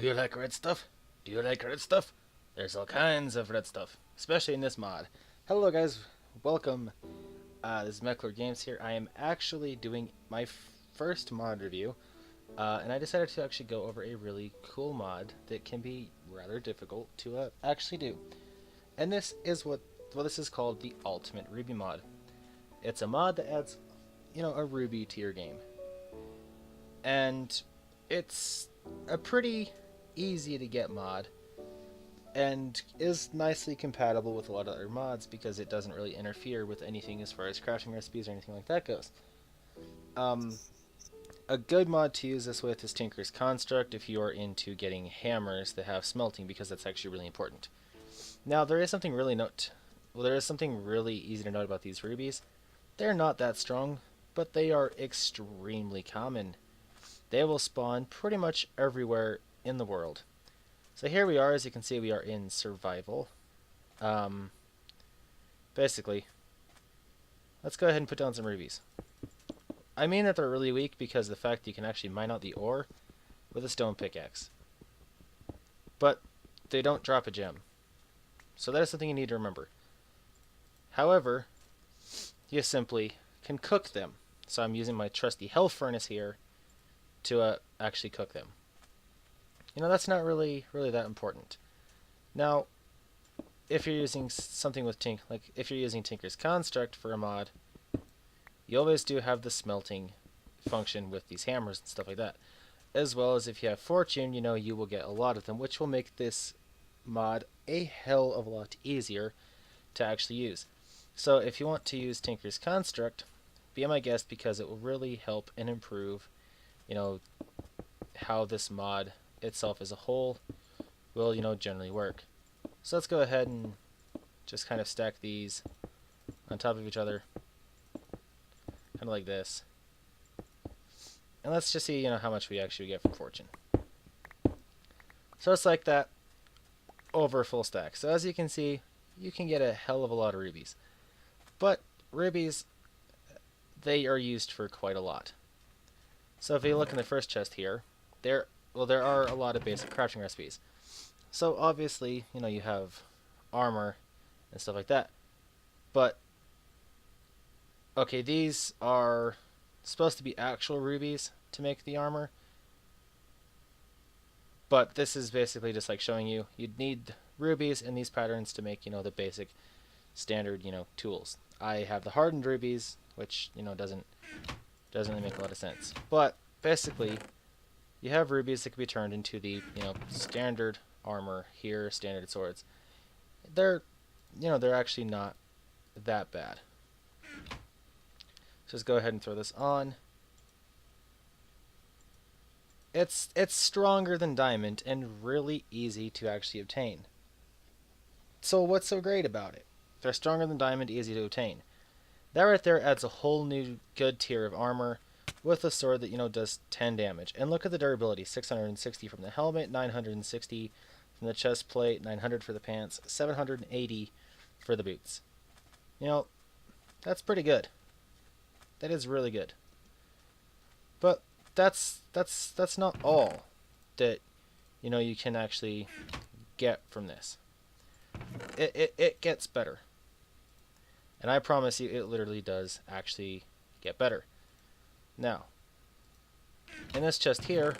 you like red stuff? Do you like red stuff? There's all kinds of red stuff, especially in this mod. Hello guys, welcome. This is MechlordGames here. I am actually doing my first mod review, and I decided to actually go over a really cool mod that can be rather difficult to actually do. And this is this is called the Ultimate Ruby mod. It's a mod that adds, a Ruby to your game. And it's a pretty easy to get mod and is nicely compatible with a lot of other mods because it doesn't really interfere with anything as far as crafting recipes or anything like that goes. A good mod to use this with is Tinker's Construct if you are into getting hammers that have smelting, because that's actually really important. Now there is something really easy to note about these rubies. They're not that strong, but they are extremely common. They will spawn pretty much everywhere in the world. So here we are, as you can see, we are in survival. Basically, let's go ahead and put down some rubies. I mean that they're really weak because of the fact that you can actually mine out the ore with a stone pickaxe. But they don't drop a gem. So that is something you need to remember. However, you simply can cook them. So I'm using my trusty hell furnace here to actually cook them. That's not really that important. Now, if you're using something with if you're using Tinker's Construct for a mod, you always do have the smelting function with these hammers and stuff like that. As well as if you have Fortune, you will get a lot of them, which will make this mod a hell of a lot easier to actually use. So if you want to use Tinker's Construct, be my guest, because it will really help and improve, how this mod itself as a whole will, generally work. So let's go ahead and just kind of stack these on top of each other, kind of like this. And let's just see, how much we actually get from Fortune. So it's like that over a full stack. So as you can see, you can get a hell of a lot of rubies. But rubies, they are used for quite a lot. So if you look in the first chest here, there are a lot of basic crafting recipes. So obviously, you have armor and stuff like that. But okay, these are supposed to be actual rubies to make the armor. But this is basically just like showing you'd need rubies in these patterns to make, the basic standard, tools. I have the hardened rubies, which, doesn't really make a lot of sense. But basically, you have rubies that can be turned into the, standard armor here, standard swords. They're actually not that bad. So just go ahead and throw this on. It's stronger than diamond and really easy to actually obtain. So what's so great about it? They're stronger than diamond, easy to obtain. That right there adds a whole new good tier of armor with a sword that, does 10 damage. And look at the durability. 660 from the helmet, 960 from the chest plate, 900 for the pants, 780 for the boots. That's pretty good. That is really good. But that's not all that, you can actually get from this. It gets better. And I promise you, it literally does actually get better. Now, in this chest here,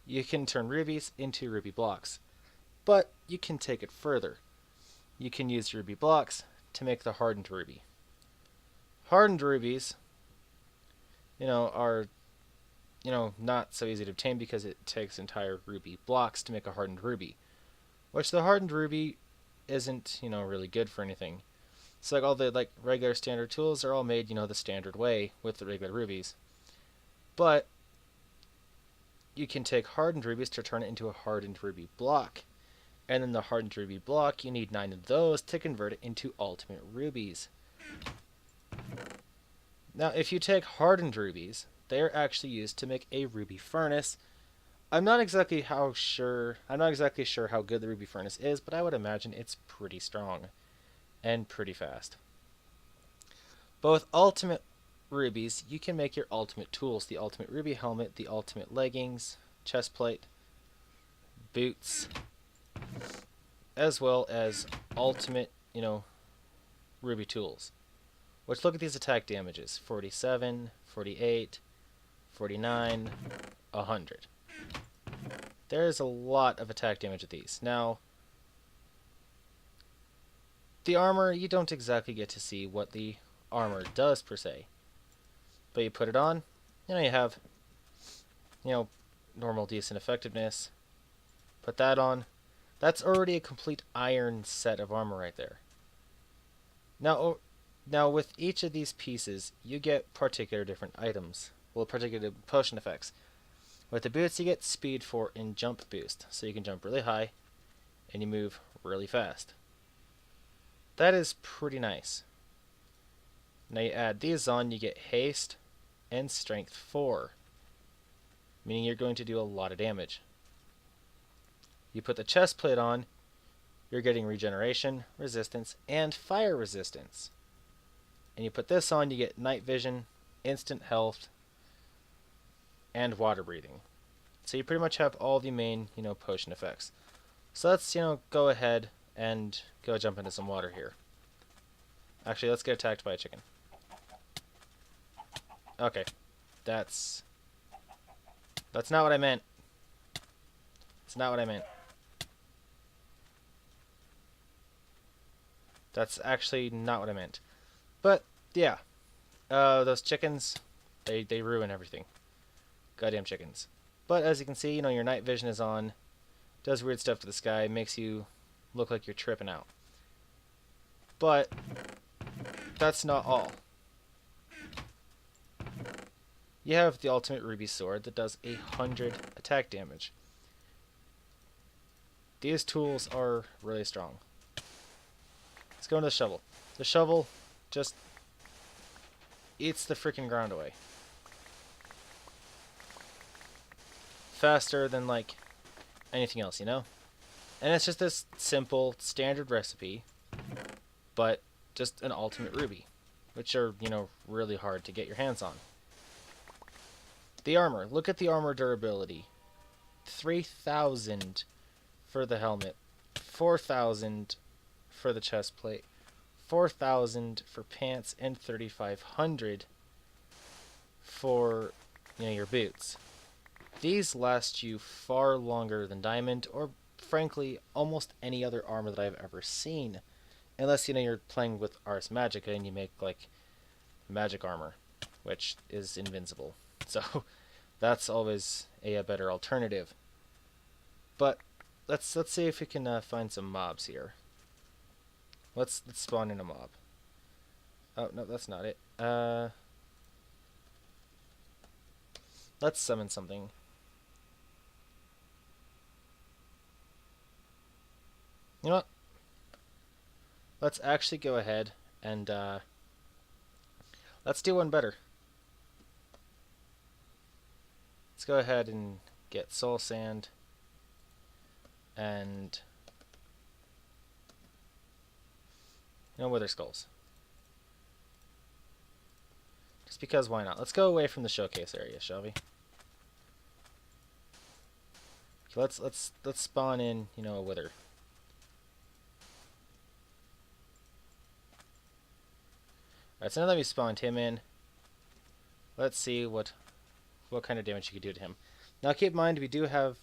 you can turn rubies into ruby blocks. But you can take it further. You can use ruby blocks to make the hardened ruby. Hardened rubies, are, not so easy to obtain because it takes entire ruby blocks to make a hardened ruby. Which the hardened ruby isn't, really good for anything. So all the regular standard tools are all made, the standard way with the regular rubies. But you can take hardened rubies to turn it into a hardened ruby block. And then the hardened ruby block, you need 9 of those to convert it into ultimate rubies. Now, if you take hardened rubies, they are actually used to make a ruby furnace. I'm not exactly sure how good the ruby furnace is, but I would imagine it's pretty strong and pretty fast. Both ultimate rubies, you can make your ultimate tools. The ultimate ruby helmet, the ultimate leggings, chest plate. boots, as well as ultimate, ruby tools. Which, look at these attack damages: 47, 48, 49, 100. There's a lot of attack damage with these. Now, the armor, you don't exactly get to see what the armor does per se. But you put it on, you have, normal decent effectiveness. Put that on. That's already a complete iron set of armor right there. Now with each of these pieces, you get particular different items. Well, particular potion effects. With the boots, you get speed 4 and jump boost. So you can jump really high, and you move really fast. That is pretty nice. Now you add these on, you get haste and strength 4. Meaning you're going to do a lot of damage. You put the chest plate on, you're getting regeneration, resistance, and fire resistance. And you put this on, you get night vision, instant health, and water breathing. So you pretty much have all the main, potion effects. So let's, go ahead and go jump into some water here. Actually, let's get attacked by a chicken. Okay. That's not what I meant. It's not what I meant. That's actually not what I meant. But, yeah. Those chickens, they ruin everything. Goddamn chickens. But as you can see, your night vision is on. Does weird stuff to the sky. Makes you look like you're tripping out. But that's not all. You have the ultimate ruby sword that does 100 attack damage. These tools are really strong. Let's go into the shovel. The shovel just eats the freaking ground away. Faster than, anything else, And it's just this simple, standard recipe, but just an ultimate ruby, which are, really hard to get your hands on. The armor. Look at the armor durability. 3,000 for the helmet. 4,000 for the chest plate. 4,000 for pants, and 3,500 for, your boots. These last you far longer than diamond, or frankly, almost any other armor that I've ever seen. Unless, you're playing with Ars Magica and you make, magic armor, which is invincible. So, that's always a better alternative. But, let's see if we can find some mobs here. Let's spawn in a mob. Oh, no, that's not it. Let's summon something. You know what? Let's actually go ahead and let's do one better. Let's go ahead and get soul sand and wither skulls. Just because, why not? Let's go away from the showcase area, shall we? Okay, let's spawn in, a wither. Alright, so now that we spawned him in, let's see what kind of damage you can do to him. Now keep in mind we do have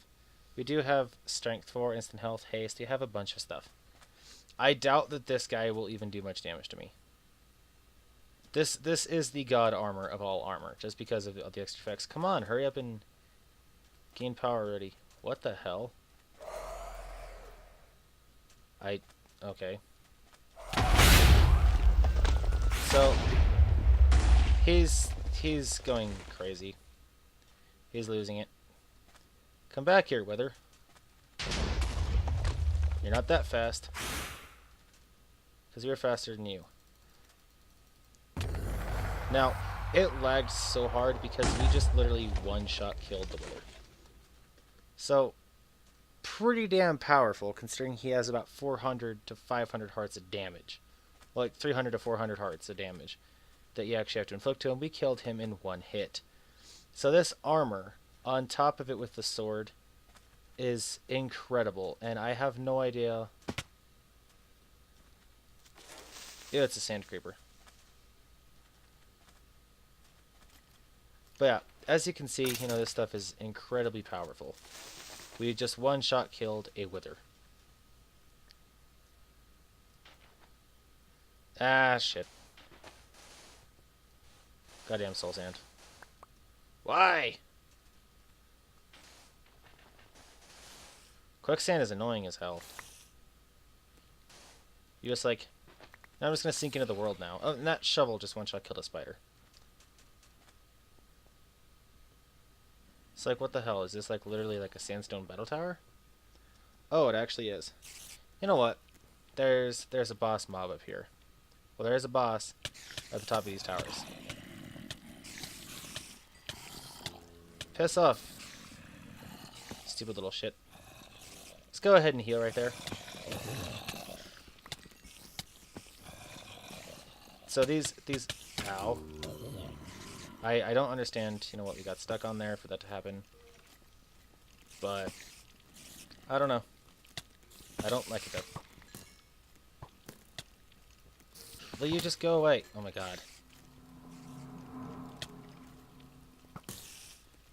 strength 4, instant health, haste. We have a bunch of stuff. I doubt that this guy will even do much damage to me. This is the god armor of all armor, just because of the extra effects. Come on, hurry up and gain power already. What the hell? Okay. So he's going crazy. He's losing it. Come back here, Wither. You're not that fast. Because we're faster than you. Now, it lagged so hard because we just literally one-shot killed the Wither. So, pretty damn powerful considering he has about 400 to 500 hearts of damage. Like 300 to 400 hearts of damage that you actually have to inflict to him. We killed him in one hit. So this armor, on top of it with the sword, is incredible, and I have no idea. Yeah, it's a sand creeper. But yeah, as you can see, you know, this stuff is incredibly powerful. We just one-shot killed a wither. Ah, shit. Goddamn soul sand. Why? Quicksand is annoying as hell. You just like... Now I'm just gonna sink into the world now. Oh, and that shovel just one-shot killed a spider. It's like, what the hell? Is this like literally like a sandstone battle tower? Oh, it actually is. You know what? There's a boss mob up here. Well, there is a boss at the top of these towers. Piss off. Stupid little shit. Let's go ahead and heal right there. So these ow. I don't understand, you know, what we got stuck on there for that to happen. But I don't know. I don't like it though. Will you just go away? Oh my god.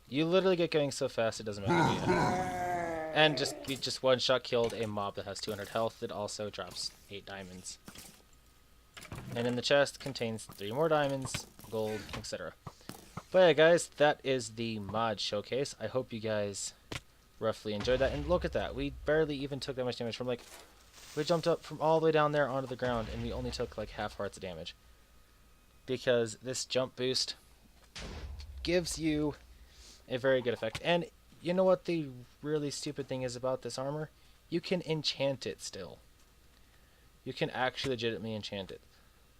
You literally get going so fast it doesn't matter to you. And we just one-shot killed a mob that has 200 health. It also drops 8 diamonds. And in the chest contains 3 more diamonds, gold, etc. But yeah, guys, that is the mod showcase. I hope you guys roughly enjoyed that. And look at that. We barely even took that much damage from like... We jumped up from all the way down there onto the ground, and we only took like half hearts of damage. Because this jump boost gives you a very good effect. And you know what the really stupid thing is about this armor? You can enchant it still. You can actually legitimately enchant it.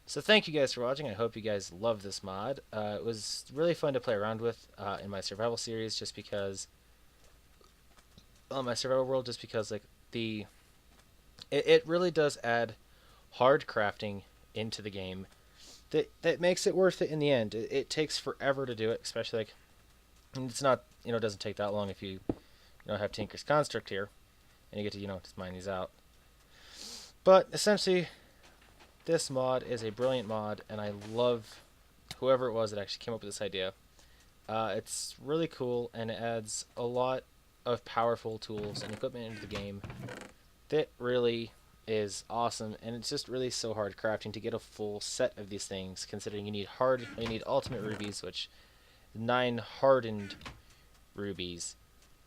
So thank you guys for watching. I hope you guys love this mod. It was really fun to play around with in my survival series, just because... my survival world, just because like it really does add hard crafting into the game that makes it worth it in the end. It takes forever to do it, especially like, and it's not, you know, it doesn't take that long if you know, have Tinker's Construct here and you get to, you know, just mine these out. But essentially this mod is a brilliant mod, and I love whoever it was that actually came up with this idea. It's really cool, and it adds a lot of powerful tools and equipment into the game that really is awesome, and it's just really so hard crafting to get a full set of these things, considering you need ultimate rubies, which 9 hardened rubies.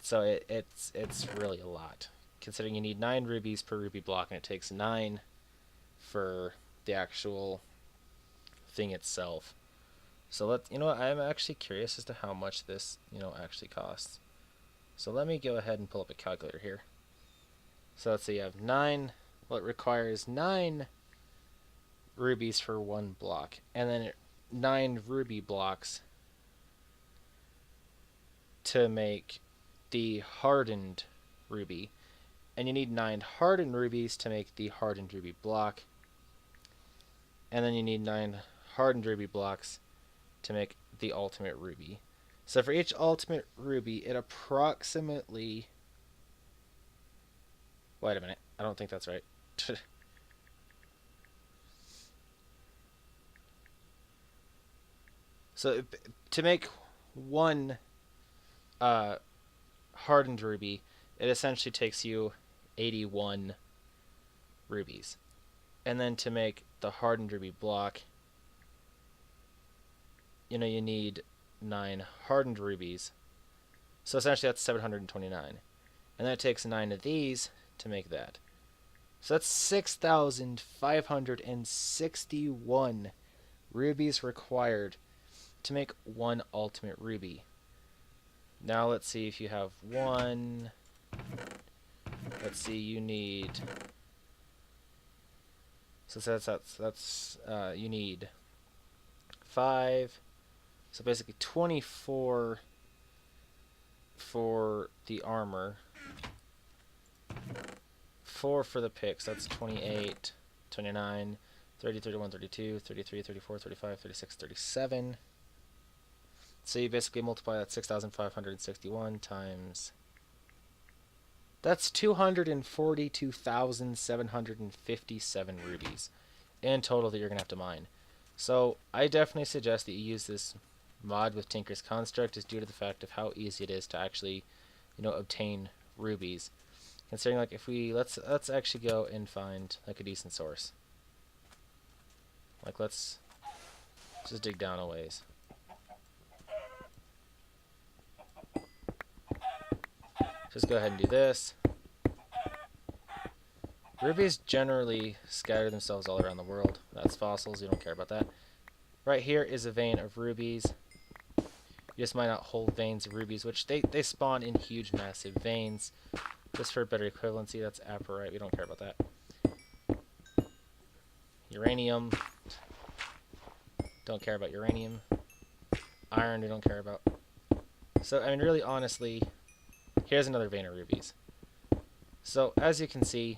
So it's really a lot, considering you need 9 rubies per ruby block, and it takes 9 for the actual thing itself. So you know what, I'm actually curious as to how much this, you know, actually costs. So let me go ahead and pull up a calculator here. So let's say you have 9, well, it requires 9 rubies for 1 block, and then 9 ruby blocks to make the hardened ruby, and you need 9 hardened rubies to make the hardened ruby block, and then you need 9 hardened ruby blocks to make the ultimate ruby. So for each ultimate ruby, it approximately... Wait a minute, I don't think that's right. So to make 1 hardened ruby, it essentially takes you 81 rubies. And then to make the hardened ruby block, you know, you need 9 hardened rubies. So essentially that's 729. And that takes 9 of these to make that. So that's 6,561 rubies required to make 1 ultimate ruby. Now let's see if you have 1. Let's see, you need... So that's you need 5. So basically 24 for the armor. 4 for the picks, that's 28, 29, 30, 31, 32, 33, 34, 35, 36, 37. So you basically multiply that 6,561 times That's 242,757 rubies in total that you're going to have to mine. So I definitely suggest that you use this mod with Tinker's Construct, is due to the fact of how easy it is to actually, obtain rubies. Considering, like, if we let's actually go and find like a decent source. Like, let's just dig down a ways. Just go ahead and do this. Rubies generally scatter themselves all around the world. That's fossils, you don't care about that. Right here is a vein of rubies. You just might not hold veins of rubies, which they spawn in huge, massive veins. Just for better equivalency, that's apparite, we don't care about that. Uranium. Don't care about uranium. Iron, we don't care about. So, I mean, really, honestly, here's another vein of rubies. So, as you can see,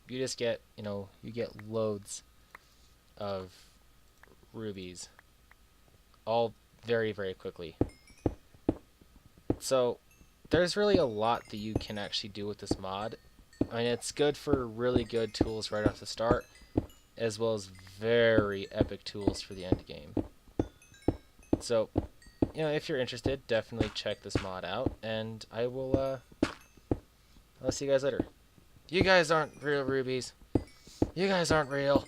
you just get, you get loads of rubies. All very, very quickly. So, there's really a lot that you can actually do with this mod. I mean, it's good for really good tools right off the start, as well as very epic tools for the end game. So, if you're interested, definitely check this mod out, and I'll see you guys later. You guys aren't real rubies. You guys aren't real.